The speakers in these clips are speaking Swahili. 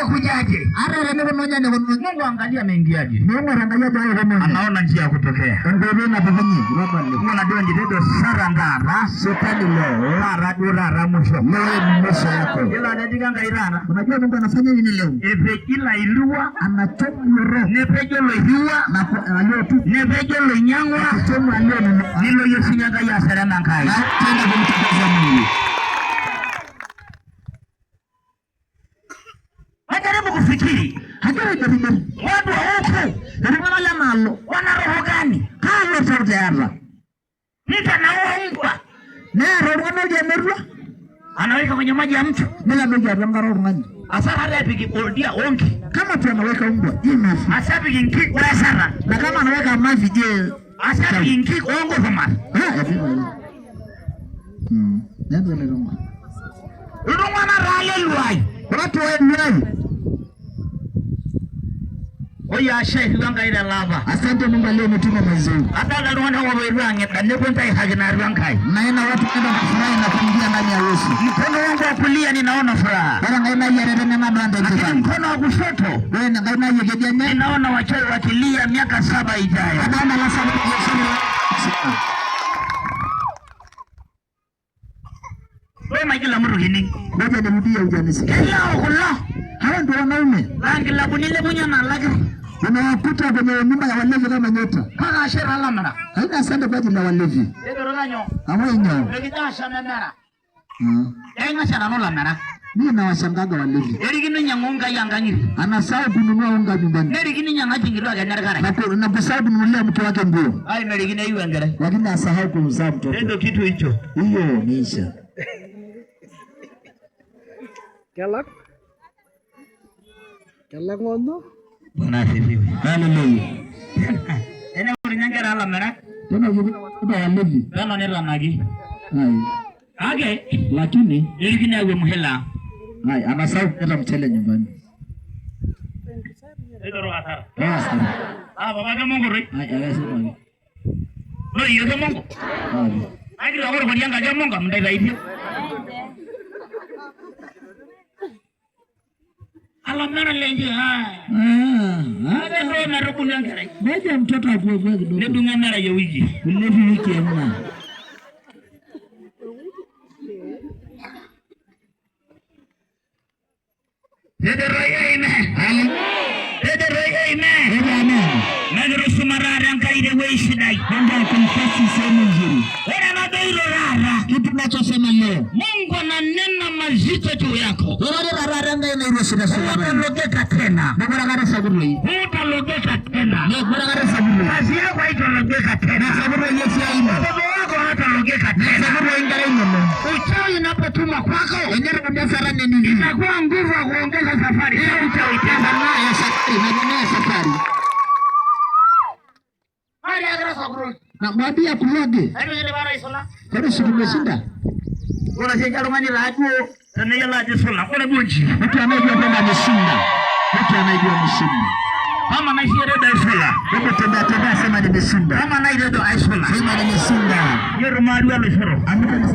kujaje? Ara ndio mmoja ndio Mungu angalia ameingiaje. Mungu anaangalia jao kama anaona njia ya kutokea. Ndio na bafanye. Mbona ndio ndio sarandara shetani leo. Ara dura mwisho. Leo mwisho yako. Ila ndio irana. Unajua Mungu anafanya nini leo? Ebe ila ilua anachoma roho. Nepejo lo hiwa na alio tu. Nepejo lo nyangwa. Anachoma alio nilo yesinyaga ya serena nkai. Tena kumtukuza Mungu. Hajaribu kufikiri. Hajaribu watu wa huku ndio la malo. Wana roho gani? Kama saudiara. Mtu anaua mbwa. Na roho moja merwa. Anaweka kwenye maji ya mtu. Bila moja ngaro ngani. Asara repiki oldia onki. Kama tu anaweka mbwa, imefu. Asabi inki kwa asara. Na kama anaweka maji je, asabi inki ongo homa. Ndio. Ndio ndio. Urungwa na rale luai. Watu wa ndani. Oya shehi wanga ila lava. Asante Mungu leo umetuma mazuri. Hata ndio wawerange kande kuntai hagina rankai. Naona watu kwenda kufurahi na kuingia ndani ya Yesu. Mkono wangu wa kulia ninaona furaha. Bwana ngaina yeye na mabanda hivi. Mkono wa kushoto wewe ngaina yeye gedianya. Ninaona wachawi wakilia miaka 7 ijayo. Anaona la 7 ijayo. Wewe majila muru gini. Ngoja nirudie ujanisi. Hello kullo. Hawa ndio wanaume. Rangi la bunile bunya na lagi. Unawakuta kwenye nyumba ya walevi kama nyota. Kana shera lamana. Haina asante kwa ajili ya walevi. Ndio ranyo. Awenyo. Legidasha memera. Enga shara no lamana. Mimi nawashangaga walevi. Erigino nyangonga yanganyiri. Anasahau kununua unga nyumbani. Erigino nyangaji ngirwa ga naragara. Na kusahau kununulia mke wake nguo. Ai merigino iwe ngere. Lakini asahau kumzaa mtoto. Ndio kitu hicho. Hiyo niisha. Kelak ngono. Bwana asifiwe. Haleluya. Ene ulinyangera ala mera. Tena yuko walevi. Tena ni ranagi. Age lakini ilivina wewe muhela. Hai anasahau kuleta mchele nyumbani. Ndio atara. Baba kama Mungu roi. Hai anasema. No hiyo kama Mungu. Age leo kwa yanga kama Mungu mndai hivyo. Alamana lenje ndio narubu nyangere. Ngoja mtoto akue kidogo. Ndio ngana ya wiki. Ulevi wiki hamna. Nagro sumarara ankaide weishidai. Ndio confess sema nzuri. Wewe na dai rara. Kitu tunachosema leo. Mungu ananena mazito juu yako. Wewe rara ngai na ile shida sana. Utalogeka tena. Bora gara saburu hii. Utalogeka tena. Bora gara saburu. Kazi yako haitalogeka tena. Saburu ile si aina. Baba wako hatalogeka tena. Saburu ingara ino. Uchawi unapotuma kwako. Wenyewe ndio sara nini? Itakuwa nguvu ya kuongeza safari. Sio uchawi tena. Ya safari, na safari. Hali agra saburu. Na mwambia kuloge. Hayo ile bara isola. Kwa siku umeshinda. Kuna sija lumani la hapo. Tena yala ajisola. Kuna bunji. Mtu anayejua kwamba ameshinda. Mtu anayejua ameshinda. Mama naishi redo isola. Wewe tembea sema nimeshinda. Mama naishi redo isola. Sema nimeshinda. Yero mali wa misoro. Mama naishi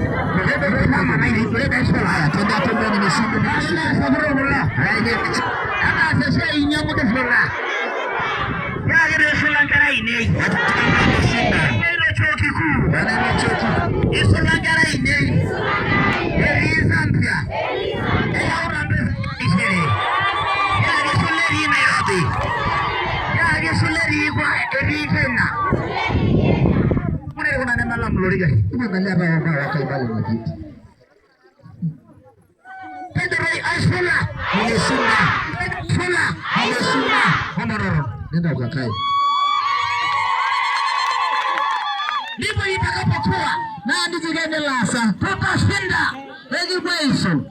redo isola. Tembea nimeshinda. Saburu wala. Ana sasa inyamu de sola. Ya gere sola ngara ine. Nimeshinda. Ile choki kuu. Bana choki. Isola ngara ine. Elizambia. Eyaura isere. Ya gesoleri Nairobi. Ya gesoleri kwa Eritrea. Mure unanena la mlori gani? Unaangalia baba wako mbali na kitu. Pedro Isola. Nimeshinda. Sola. Nimeshinda. Honororo. Nenda ukakae. Ndipo itakapokuwa Na ndivyo gani lasa. tutashinda. Hegi kweso.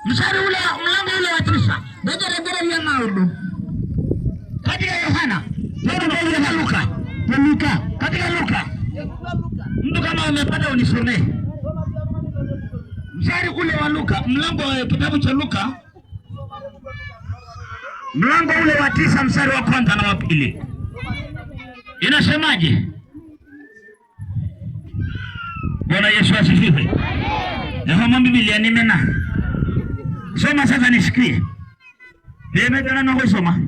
Mstari ule mlango ule wa 9. Ndio ya maudu. Katika Yohana. Katika Luka. Luka. Katika Luka. Mtu kama umepata unisomee. Mstari ule wa Luka, mlango wa kitabu cha Luka. Mlango ule wa 9 mstari wa kwanza na wa pili. Inasemaje? Bwana Yesu asifiwe. Nehoma Biblia nimena. Soma sasa nisikie. Nimegana na kusoma.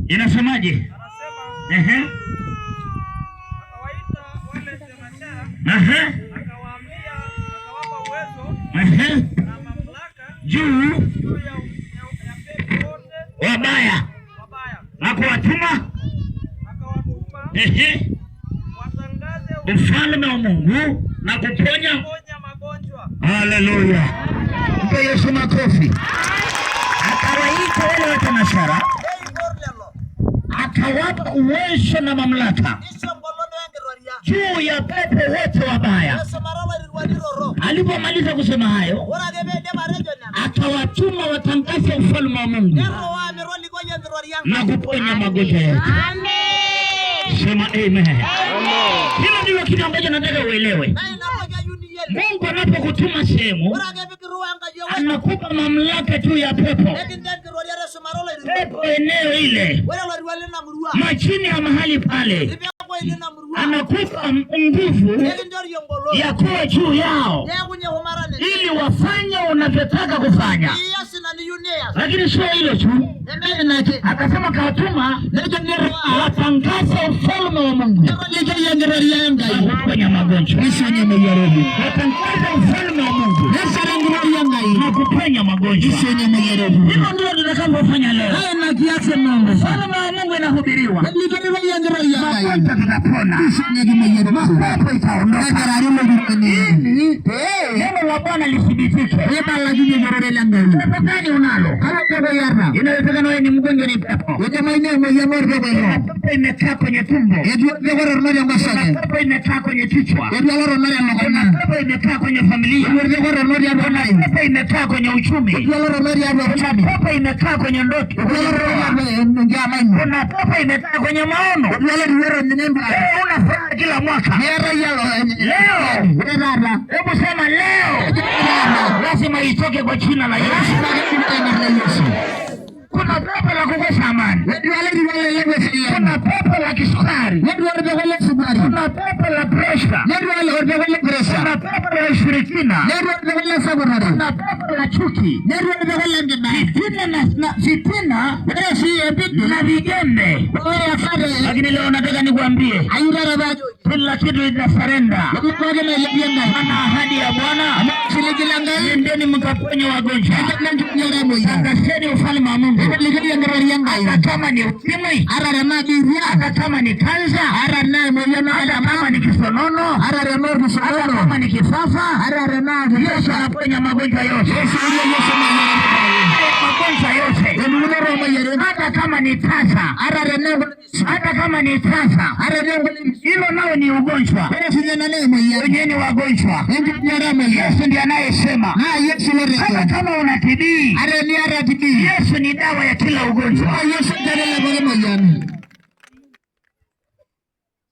Inasemaje? Akawaita wale thenashara. Akawaambia, akawapa uwezo na mamlaka juu ya pepo wote wabaya. Akawatuma watangaze ufalme wa Mungu na kuponya magonjwa. Haleluya. Mpe Yesu makofi. Akawaita wale thenashara. Akawapa uwezo na mamlaka juu ya pepo wote wabaya. Alipomaliza kusema hayo, akawatuma watangaze ufalme wa Mungu na kuponya magonjwa yote. Sema amen. Hilo ndilo kitu ambacho nataka uelewe. Mungu anapokutuma sehemu, anakupa mamlaka juu ya pepo. Pepo eneo ile, machini ya mahali pale, anakupa nguvu ya kuwa juu yao ili wafanye unavyotaka kufanya. Lakini sio hilo tu, akasema kawatuma watangaze ufalme wa Mungu na kuponya magonjwa. Watangaze ufalme wa Mungu na kuponya magonjwa. Hilo ndio tutakapofanya leo. Ufalme wa Mungu inahubiriwa. Magonjwa tutapona. Mapepo itaondoka. Neno la Bwana lithibitike. Pepo gani unalo? Inawezekana wewe ni mgonjwa ni pepo. Pepo imekaa kwenye tumbo. Pepo imekaa kwenye kichwa. Pepo imekaa kwenye familia. Pepo imekaa kwenye uchumi. Pepo imekaa kwenye ndoto. Kuna pepo imekaa kwenye maono. Unafanya kila mwaka. Leo. Hebu sema leo. Lazima itoke kwa jina la Yesu. Kuna pepo la kukosa amani. Kuna pepo la kisukari. Kuna pepo la presha. Kuna pepo la ushirikina. Kuna pepo la chuki. Fitina na vigembe. Lakini leo nataka nikuambie, kila kitu itasarenda. Ana ahadi ya Bwana. Nendeni mkaponye wagonjwa. Tangazeni ufalme wa Mungu. Hata kama ni ukimwi, hata kama ni kansa, hata kama ni kisonono, hata kama ni kifafa, Yesu anaponya magonjwa yote. Magonjwa yote. Hata kama ni tasa, hata kama ni tasa, hilo nao ni ugonjwa. Wenye ni wagonjwa. Yesu ndiye anayesema. Hata kama una TB, Yesu ni dawa ya kila ugonjwa.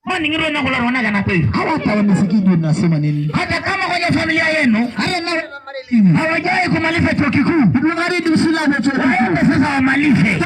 Kwani ngiro na kula ronaga na kweli. Hata wanasikiji unasema nini? Hata kama kwenye familia yenu hawajai kumaliza chuo kikuu. Waende sasa wamalize.